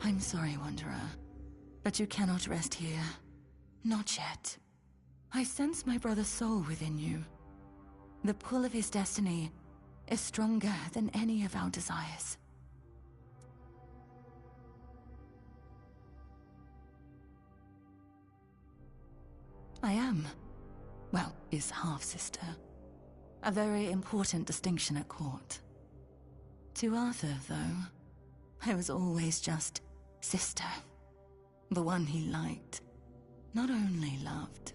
I'm sorry, Wanderer, but you cannot rest here. Not yet. I sense my brother's soul within you. The pull of his destiny is stronger than any of our desires. I am, well, his half-sister. A very important distinction at court. To Arthur, though, I was always just sister. The one he liked, not only loved.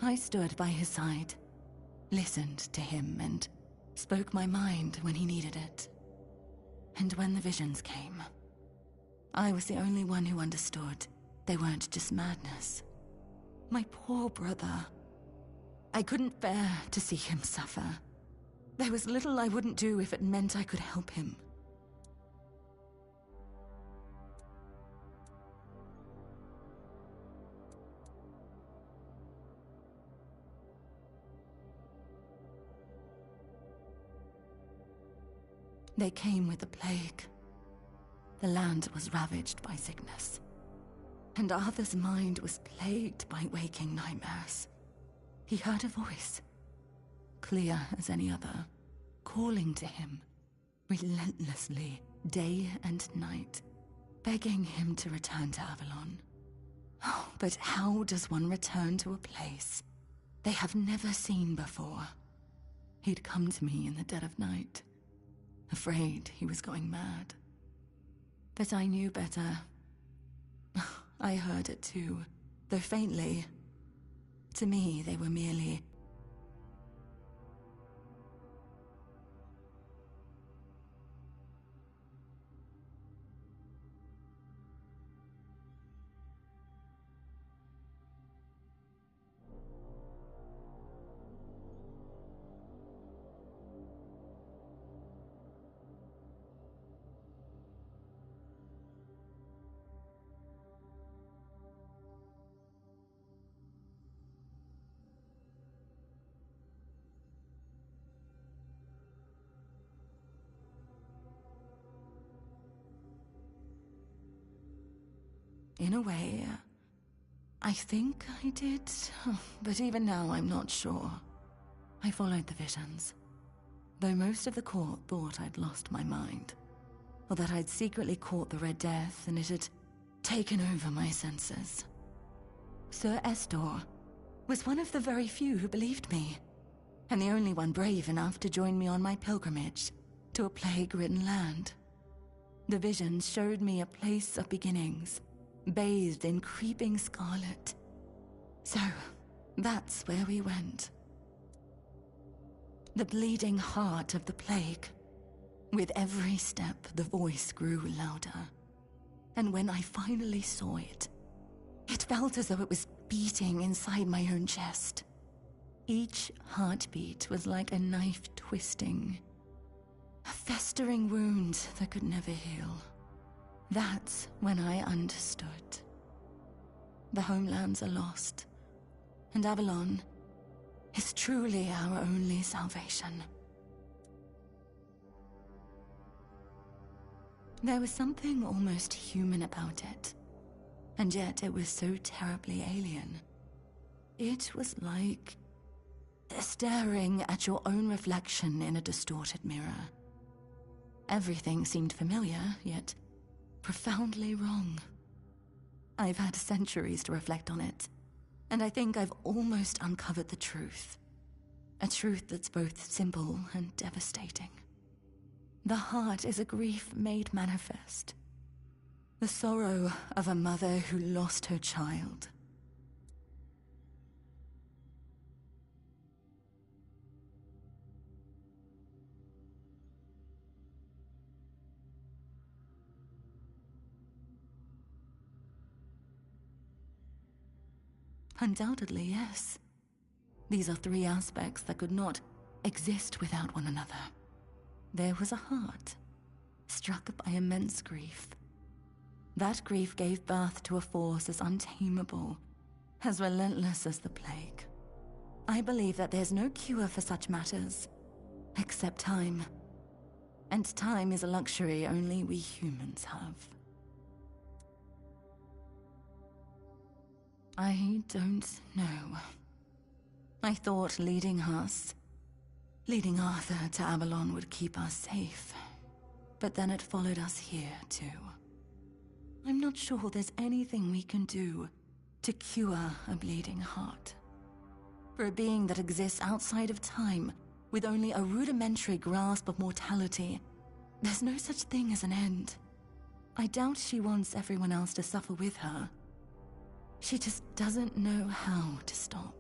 I stood by his side, listened to him, and spoke my mind when he needed it. And when the visions came, I was the only one who understood they weren't just madness. My poor brother. I couldn't bear to see him suffer. There was little I wouldn't do if it meant I could help him. They came with the plague. The land was ravaged by sickness, and Arthur's mind was plagued by waking nightmares. He heard a voice, clear as any other, calling to him, relentlessly, day and night, begging him to return to Avalon. Oh, but how does one return to a place they have never seen before? He'd come to me in the dead of night, afraid he was going mad. But I knew better. I heard it too, though faintly. To me, they were merely... In a way, I think I did, but even now I'm not sure. I followed the visions, though most of the court thought I'd lost my mind, or that I'd secretly caught the Red Death and it had taken over my senses. Sir Estor was one of the very few who believed me, and the only one brave enough to join me on my pilgrimage to a plague-ridden land. The visions showed me a place of beginnings, bathed in creeping scarlet. So, that's where we went. The bleeding heart of the plague. With every step, the voice grew louder. And when I finally saw it, it felt as though it was beating inside my own chest. Each heartbeat was like a knife twisting, a festering wound that could never heal. That's when I understood. The homelands are lost, and Avalon is truly our only salvation. There was something almost human about it, and yet it was so terribly alien. It was like staring at your own reflection in a distorted mirror. Everything seemed familiar, yet profoundly wrong. I've had centuries to reflect on it, and I think I've almost uncovered the truth. A truth that's both simple and devastating. The heart is a grief made manifest. The sorrow of a mother who lost her child. Undoubtedly, yes. These are three aspects that could not exist without one another. There was a heart, struck by immense grief. That grief gave birth to a force as untamable, as relentless as the plague. I believe that there's no cure for such matters, except time. And time is a luxury only we humans have. I don't know. I thought leading Arthur to Avalon would keep us safe. But then it followed us here, too. I'm not sure there's anything we can do to cure a bleeding heart. For a being that exists outside of time, with only a rudimentary grasp of mortality, there's no such thing as an end. I doubt she wants everyone else to suffer with her. She just doesn't know how to stop.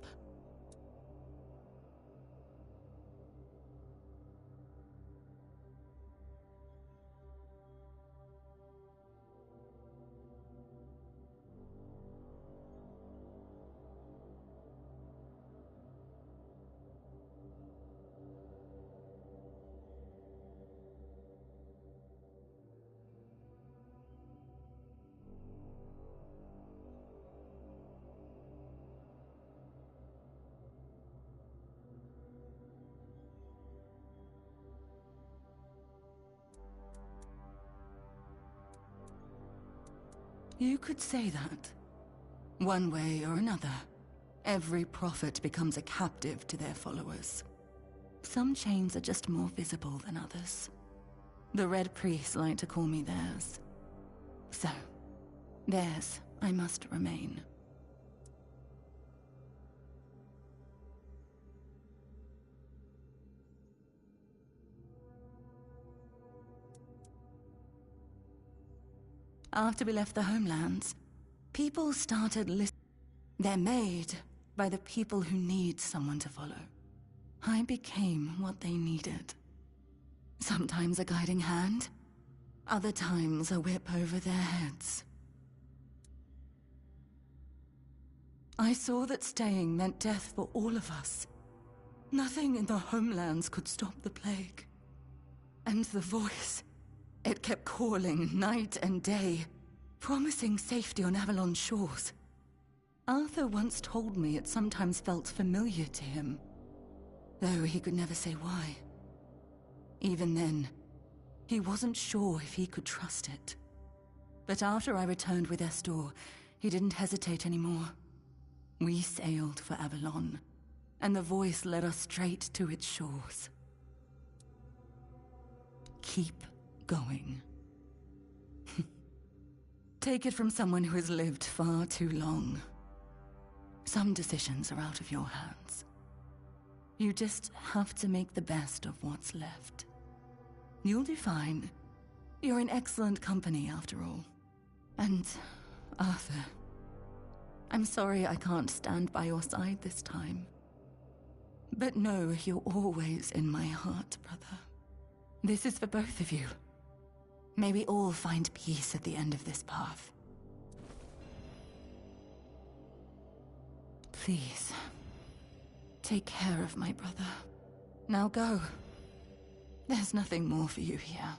You could say that. One way or another, every prophet becomes a captive to their followers. Some chains are just more visible than others. The Red Priests like to call me theirs. So, theirs I must remain. After we left the homelands, people started listening. They're made by the people who need someone to follow. I became what they needed. Sometimes a guiding hand, other times a whip over their heads. I saw that staying meant death for all of us. Nothing in the homelands could stop the plague. And the voice, it kept calling night and day, promising safety on Avalon's shores. Arthur once told me it sometimes felt familiar to him, though he could never say why. Even then, he wasn't sure if he could trust it. But after I returned with Estor, he didn't hesitate anymore. We sailed for Avalon, and the voice led us straight to its shores. Keep going. Take it from someone who has lived far too long. Some decisions are out of your hands. You just have to make the best of what's left. You'll do fine. You're in excellent company, after all. And Arthur, I'm sorry I can't stand by your side this time. But know you're always in my heart, brother. This is for both of you. May we all find peace at the end of this path. Please, take care of my brother. Now go. There's nothing more for you here.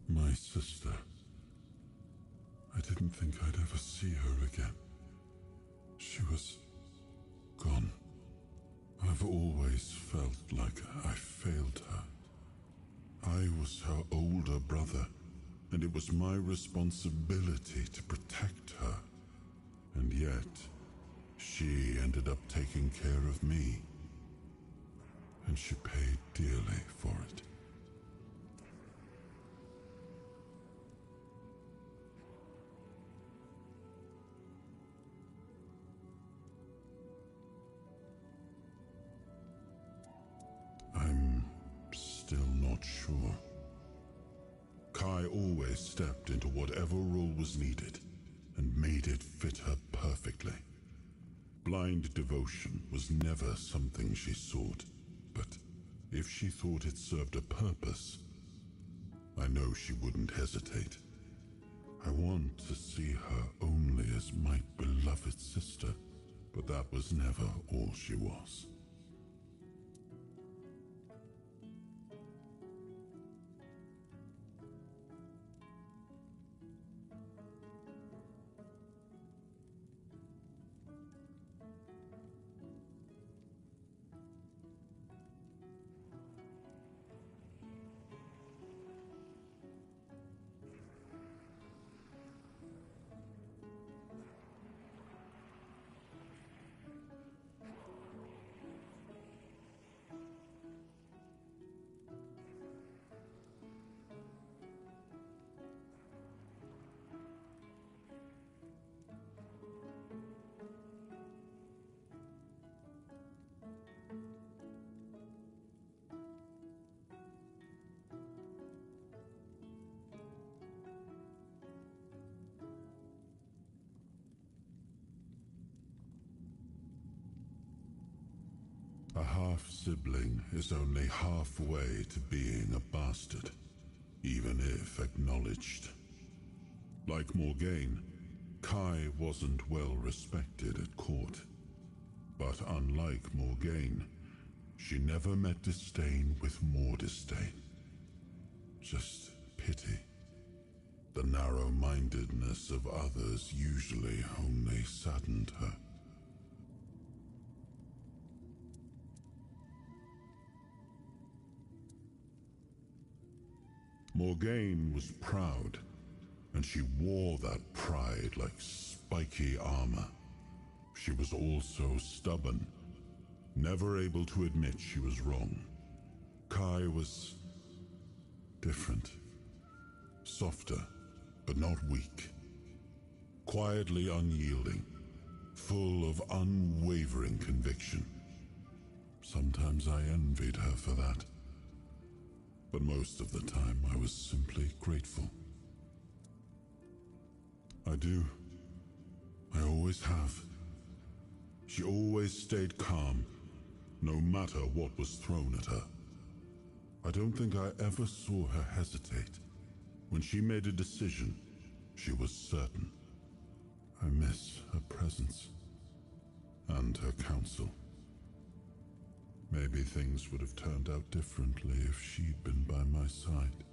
My sister. I didn't think I'd ever see her again. She was gone. I've always felt like I failed her. I was her older brother, and it was my responsibility to protect her. And yet, she ended up taking care of me. And she paid dearly for it. I'm still not sure. Kai always stepped into whatever role was needed and made it fit her perfectly. Blind devotion was never something she sought, but if she thought it served a purpose, I know she wouldn't hesitate. I want to see her only as my beloved sister, but that was never all she was. A half-sibling is only halfway to being a bastard, even if acknowledged. Like Morgaine, Kai wasn't well respected at court. But unlike Morgaine, she never met disdain with more disdain. Just pity. The narrow-mindedness of others usually only saddened her. Morgaine was proud, and she wore that pride like spiky armor. She was also stubborn, never able to admit she was wrong. Kai was different. Softer, but not weak. Quietly unyielding, full of unwavering conviction. Sometimes I envied her for that. But most of the time I was simply grateful. I do. I always have. She always stayed calm, no matter what was thrown at her. I don't think I ever saw her hesitate. When she made a decision, she was certain. I miss her presence and her counsel. Maybe things would have turned out differently if she'd been by my side.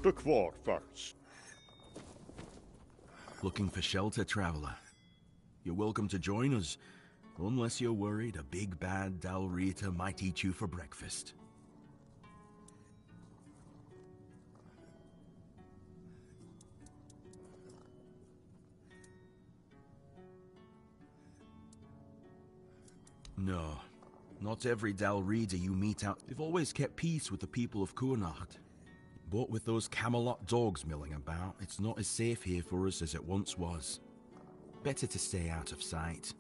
Tggg first. Looking for shelter, traveler? You're welcome to join us, unless you're worried a big bad Dalrita might eat you for breakfast. No, not every Dalrita you meet out. They've always kept peace with the people of Kurnacht. But with those Camelot dogs milling about, it's not as safe here for us as it once was. Better to stay out of sight.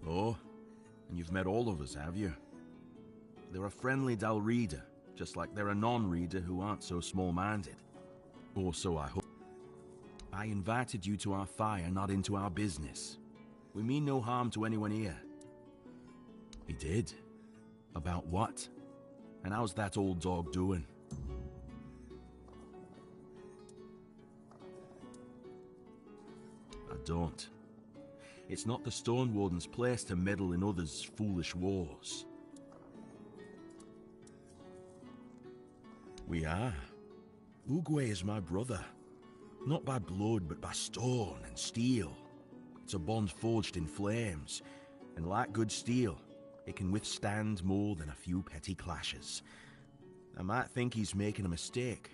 Oh, and you've met all of us, have you? They're a friendly Dalrida, just like they're a non-reader who aren't so small-minded. Or so I hope. I invited you to our fire, not into our business. We mean no harm to anyone here. He did? About what? And how's that old dog doing? I don't. It's not the Stone Warden's place to meddle in others' foolish wars. We are. Oogway is my brother. Not by blood, but by stone and steel. It's a bond forged in flames, and like good steel, it can withstand more than a few petty clashes. I might think he's making a mistake,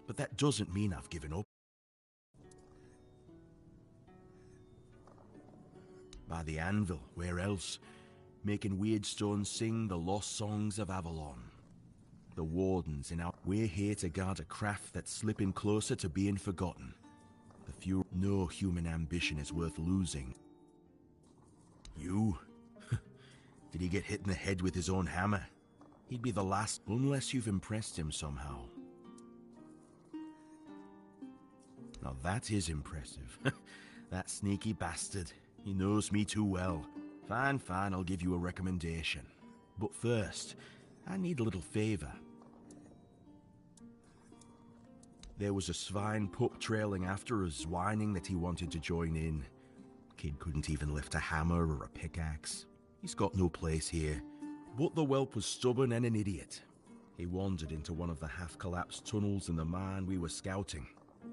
but that doesn't mean I've given up. By the anvil, where else? Making weird stones sing the lost songs of Avalon. The Wardens in our... We're here to guard a craft that's slipping closer to being forgotten. The few... No human ambition is worth losing. You? Did he get hit in the head with his own hammer? He'd be the last, unless you've impressed him somehow. Now that is impressive. That sneaky bastard. He knows me too well. Fine, fine, I'll give you a recommendation. But first, I need a little favor. There was a swine pup trailing after us, whining that he wanted to join in. Kid couldn't even lift a hammer or a pickaxe. He's got no place here. But the whelp was stubborn and an idiot. He wandered into one of the half-collapsed tunnels in the mine we were scouting.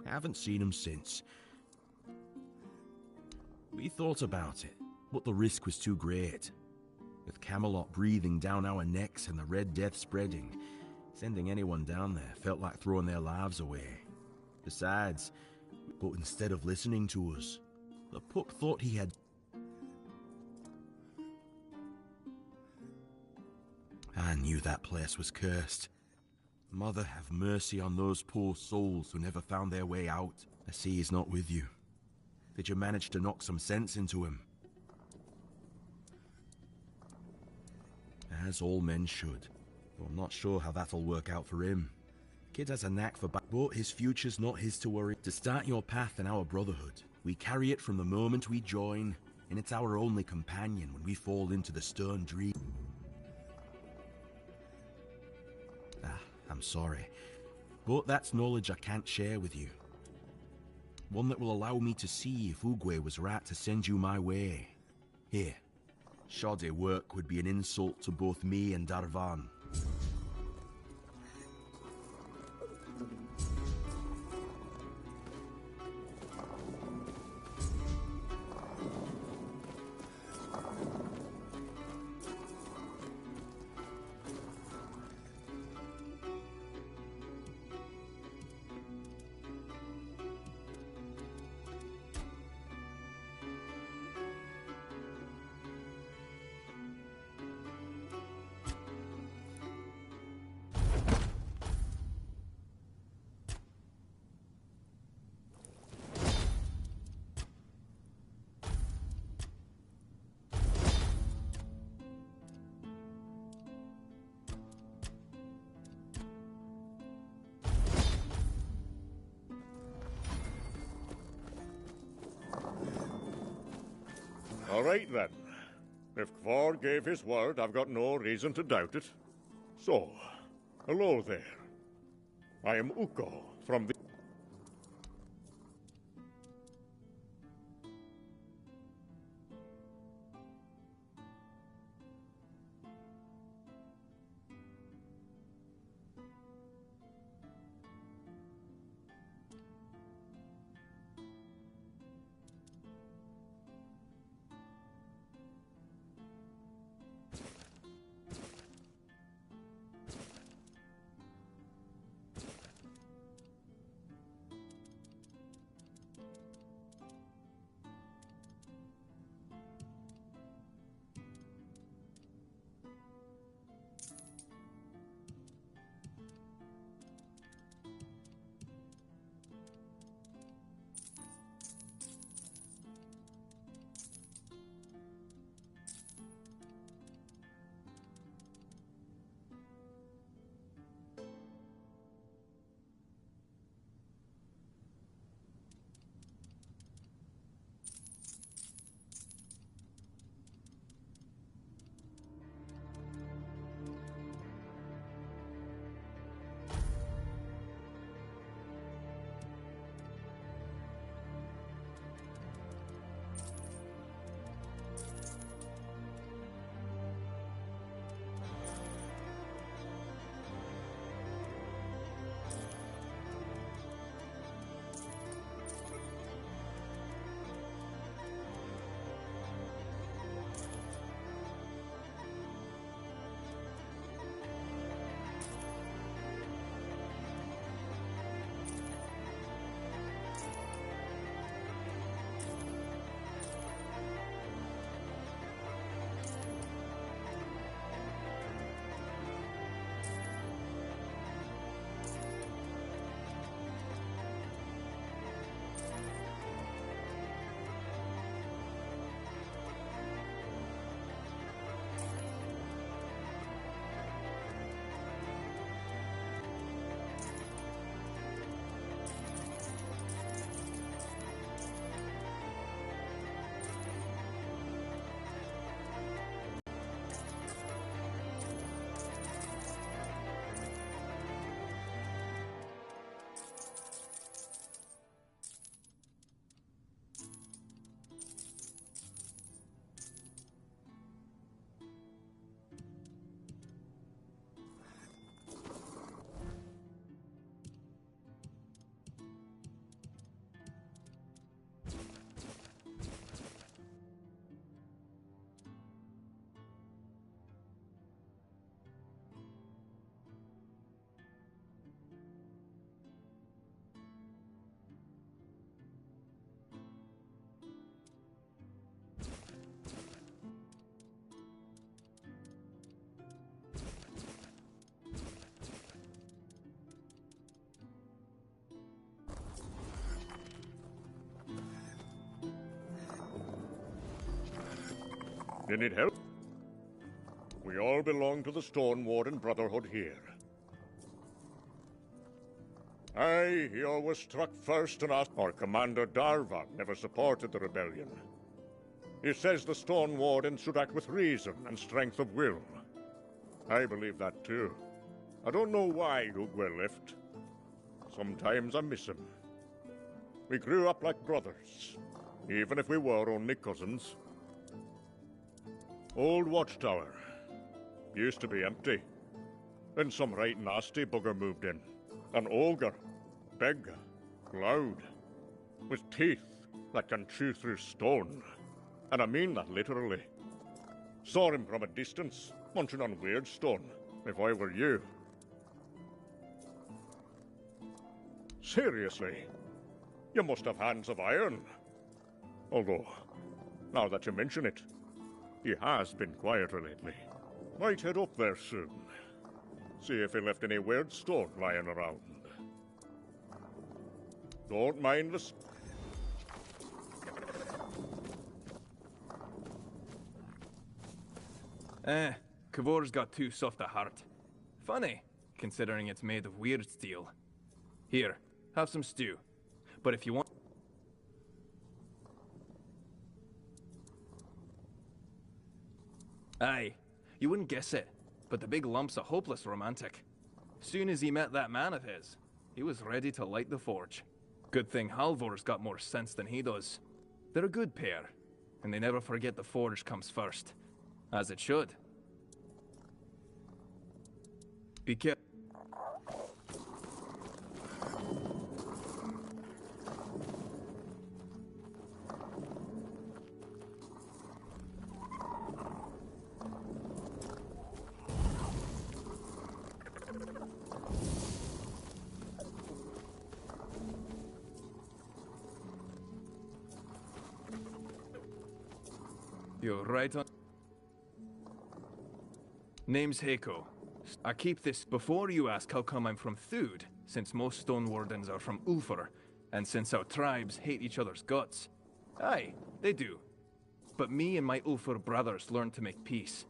I haven't seen him since. We thought about it, but the risk was too great. With Camelot breathing down our necks and the Red Death spreading, sending anyone down there felt like throwing their lives away. Besides, but instead of listening to us, the pup thought he had... I knew that place was cursed. Mother, have mercy on those poor souls who never found their way out. I see he's not with you. Did you manage to knock some sense into him? As all men should. Though I'm not sure how that'll work out for him. Kid has a knack for but his future's not his to worry. To start your path in our brotherhood, we carry it from the moment we join, and it's our only companion when we fall into the stern dream. I'm sorry, but that's knowledge I can't share with you. One that will allow me to see if Oogway was right to send you my way. Here, shoddy work would be an insult to both me and Darvan. All right, then. If Kvar gave his word, I've got no reason to doubt it. So, hello there. I am Ukko from the... You need help? We all belong to the Stone Warden Brotherhood here. Aye, he always struck first and asked. Our commander Darva never supported the rebellion. He says the Stone Warden should act with reason and strength of will. I believe that too. I don't know why Ugwe left. Sometimes I miss him. We grew up like brothers, even if we were only cousins. Old Watchtower. Used to be empty. Then some right nasty bugger moved in. An ogre. Big. Loud. With teeth that can chew through stone. And I mean that literally. Saw him from a distance, munching on weird stone, if I were you. Seriously, you must have hands of iron. Although, now that you mention it, he has been quieter lately. Might head up there soon. See if he left any weird stone lying around. Don't mind the... Kavor's got too soft a heart. Funny, considering it's made of weird steel. Here, have some stew. But if you want... Aye, you wouldn't guess it, but the big lump's a hopeless romantic. Soon as he met that man of his, he was ready to light the forge. Good thing Halvor's got more sense than he does. They're a good pair, and they never forget the forge comes first. As it should. Be careful. You're right on. Name's Heiko. I keep this before you ask how come I'm from Thud, since most Stone Wardens are from Ulfr, and since our tribes hate each other's guts. Aye, they do. But me and my Ulfr brothers learned to make peace.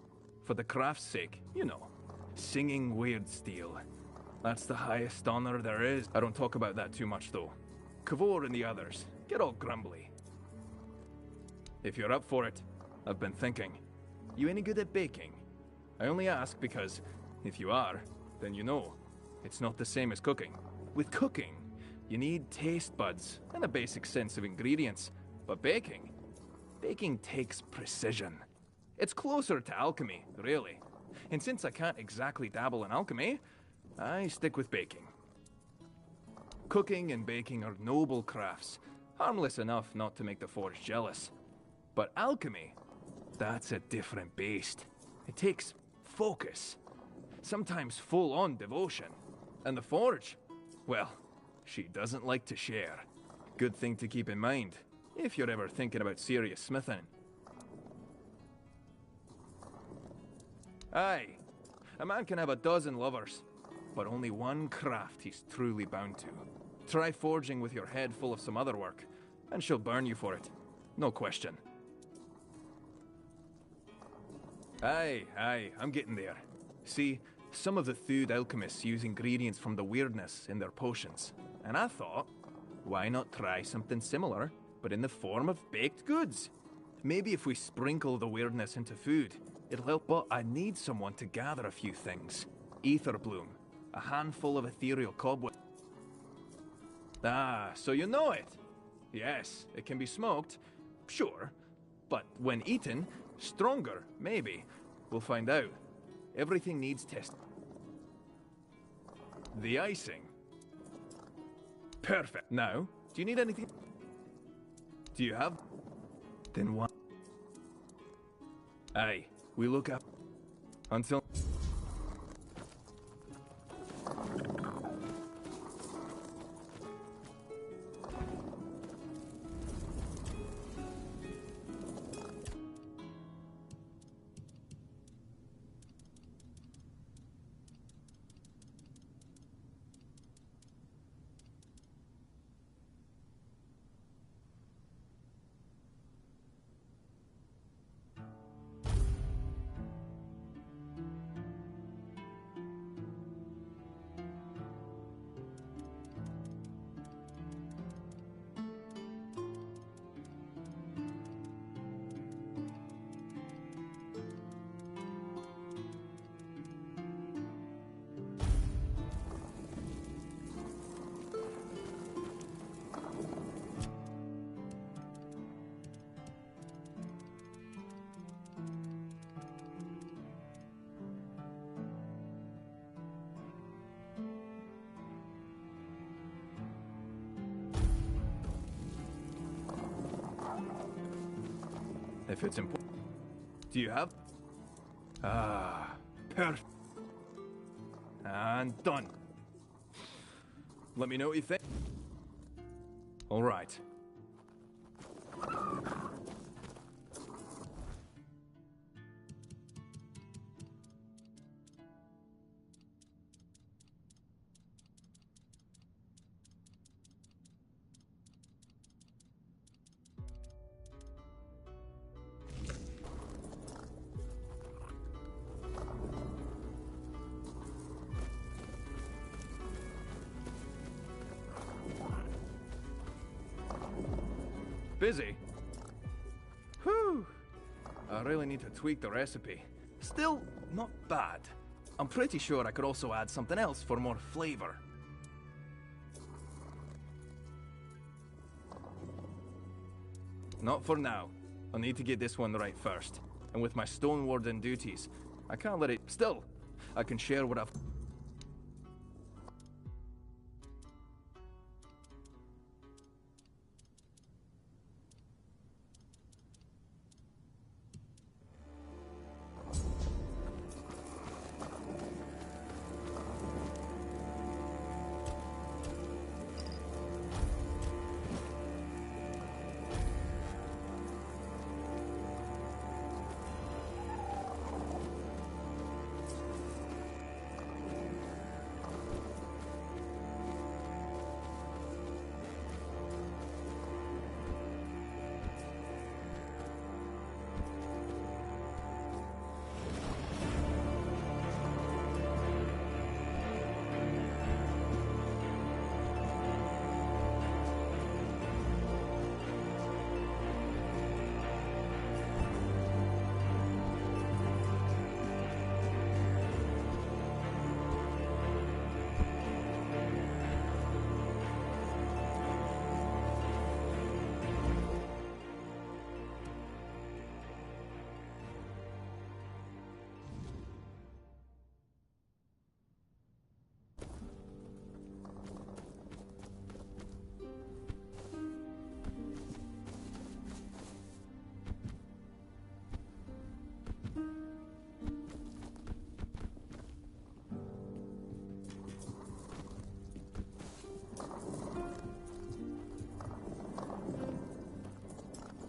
For the craft's sake, you know. Singing weird steel. That's the highest honor there is. I don't talk about that too much though. Kavor and the others get all grumbly. If you're up for it, I've been thinking. You any good at baking? I only ask because, if you are, then you know. It's not the same as cooking. With cooking, you need taste buds and a basic sense of ingredients. But baking takes precision. It's closer to alchemy, really. And since I can't exactly dabble in alchemy, I stick with baking. Cooking and baking are noble crafts, harmless enough not to make the forge jealous. But alchemy, that's a different beast. It takes focus, sometimes full-on devotion. And the forge, well, she doesn't like to share. Good thing to keep in mind, if you're ever thinking about serious smithing. Aye, a man can have a dozen lovers, but only one craft he's truly bound to. Try forging with your head full of some other work, and she'll burn you for it. No question. Aye, I'm getting there. See, some of the Thud alchemists use ingredients from the weirdness in their potions. And I thought, why not try something similar, but in the form of baked goods? Maybe if we sprinkle the weirdness into food, it'll help. But I need someone to gather a few things. Ether bloom, a handful of ethereal cobweb. Ah, so you know it. Yes, it can be smoked, sure. But when eaten, stronger, maybe. We'll find out. Everything needs test. The icing. Perfect. Now, do you need anything? Do you have? Then what? Aye, we look up. Until... if it's important. Do you have? Ah, perfect. And done. Let me know what you think. All right. Busy? Whew. I really need to tweak the recipe. Still, not bad. I'm pretty sure I could also add something else for more flavor. Not for now. I'll need to get this one right first. And with my Stone Warden duties, I can't let it... Still, I can share what I've...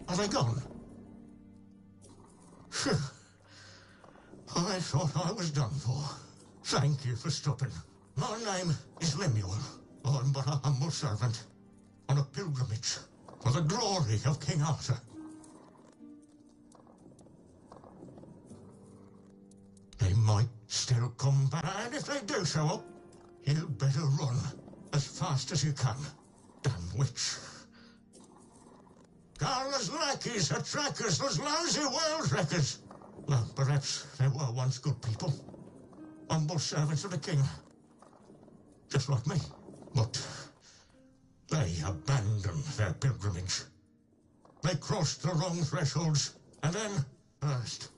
Are they gone? Phew. I thought I was done for. Thank you for stopping. My name is Lemuel. I'm but a humble servant on a pilgrimage for the glory of King Arthur. They might still come back, and if they do show up, you better run as fast as you can. Damn witch. Carla's lackeys are trackers, those lousy world wreckers. Well, perhaps they were once good people. Humble servants of the king. Just like me. But they abandoned their pilgrimage. They crossed the wrong thresholds, and then, first,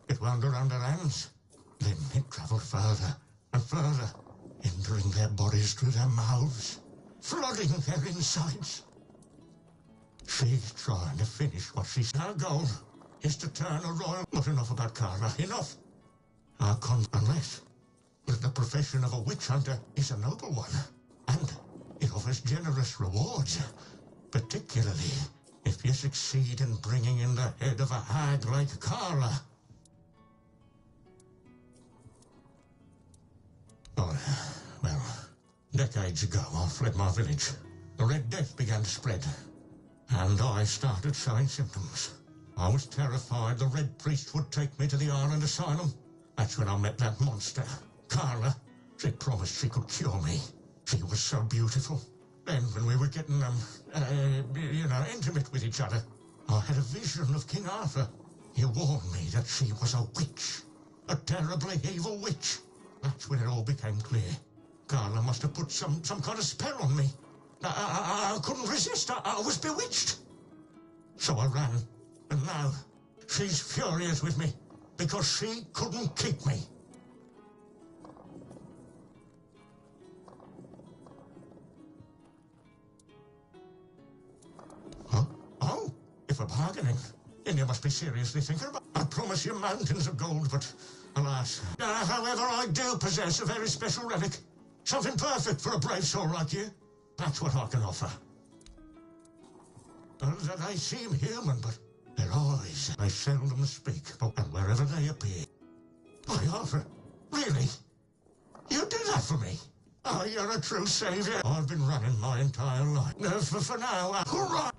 it wound around their hands. Then it travelled further and further, entering their bodies through their mouths, flooding their insides. She's trying to finish what she's... Our goal is to turn a royal... Not enough about Carla. Enough. Unless the profession of a witch hunter is a noble one, and it offers generous rewards, particularly if you succeed in bringing in the head of a hag like Carla. Oh, well, decades ago I fled my village. The Red Death began to spread, and I started showing symptoms. I was terrified the Red Priest would take me to the Island Asylum. That's when I met that monster, Carla. She promised she could cure me. She was so beautiful. Then, when we were getting, intimate with each other, I had a vision of King Arthur. He warned me that she was a witch. A terribly evil witch. That's when it all became clear. Carla must have put some kind of spell on me. I couldn't resist. I was bewitched. So I ran. And now, she's furious with me because she couldn't keep me. Huh? Oh, if we're bargaining, And you must be seriously thinking about it. I promise you mountains of gold, but alas. However, I do possess a very special relic. Something perfect for a brave soul like you. That's what I can offer. They seem human, but their eyes, they seldom speak. Oh, and wherever they appear, I offer. Really? You do that for me? Oh, you're a true savior. I've been running my entire life. No, for now, hurrah!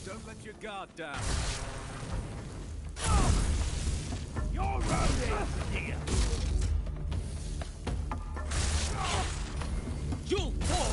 Don't let your guard down. You're rounded here. You'll fall.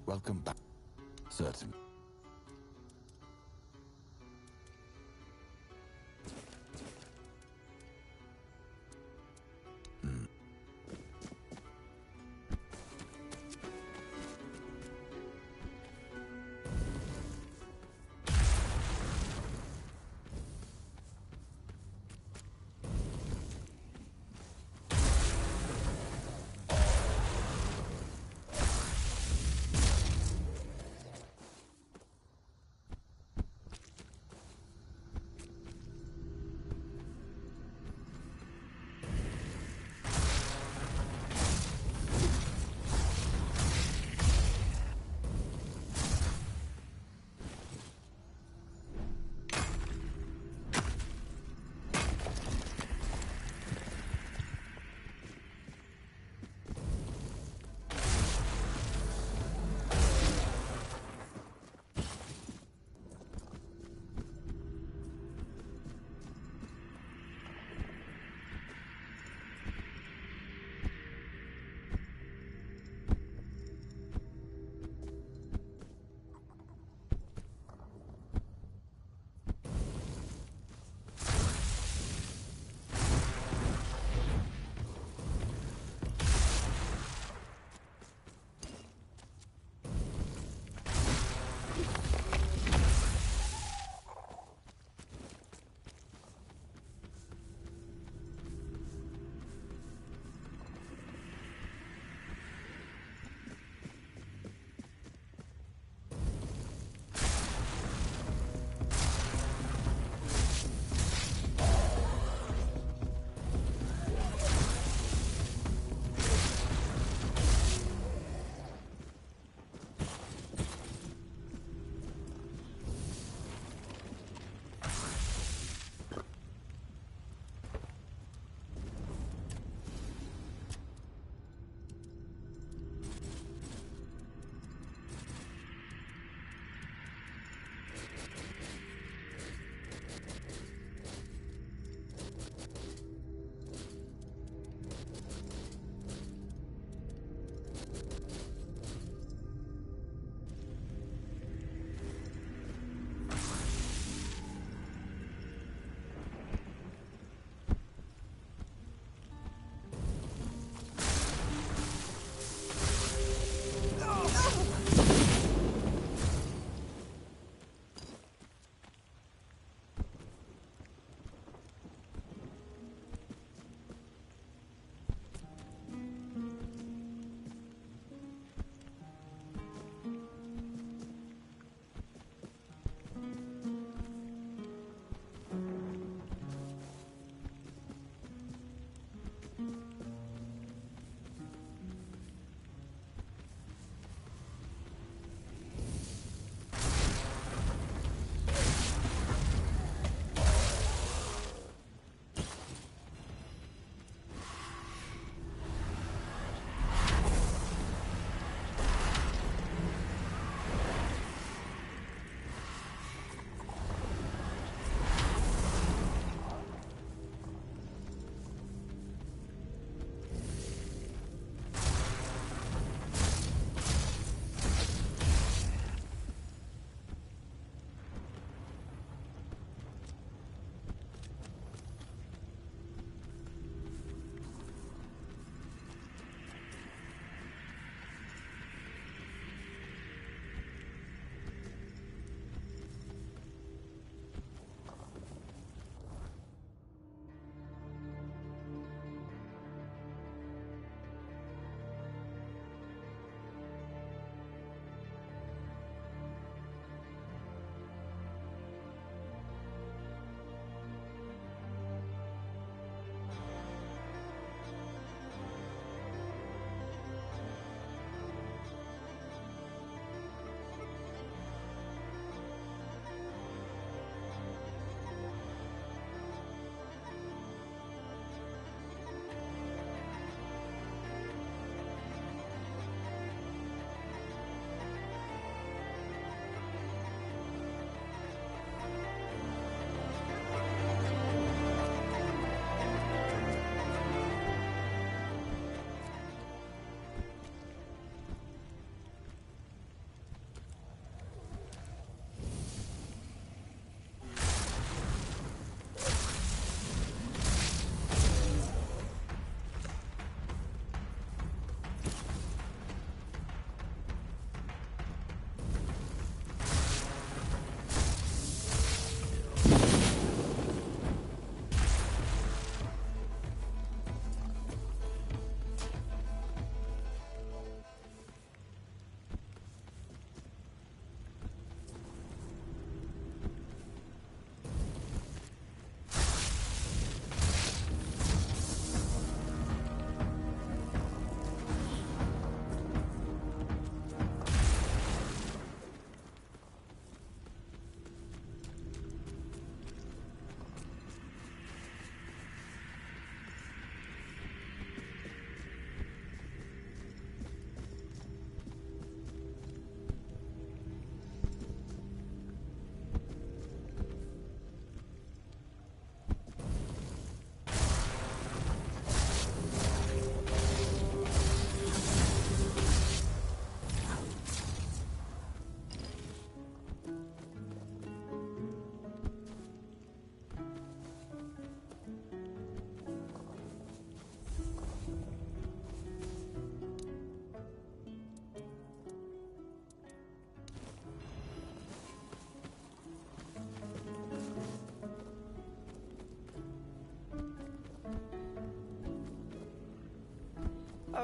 Welcome back. Certain.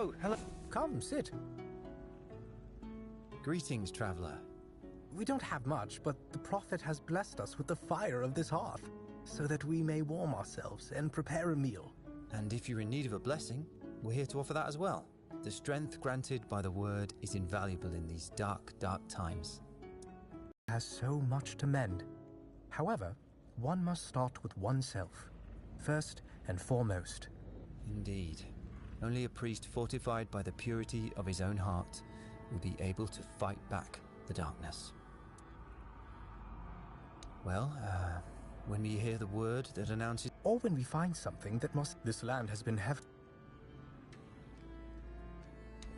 Oh, hello. Come, sit. Greetings, traveler. We don't have much, but the Prophet has blessed us with the fire of this hearth, so that we may warm ourselves and prepare a meal. And if you're in need of a blessing, we're here to offer that as well. The strength granted by the word is invaluable in these dark, dark times. It has so much to mend. However, one must start with oneself, first and foremost. Indeed. Only a priest fortified by the purity of his own heart will be able to fight back the darkness. Well, when we hear the word that announces... Or when we find something that must... This land has been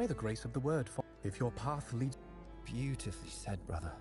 May the grace of the word fall. If your path leads... Beautifully said, brother.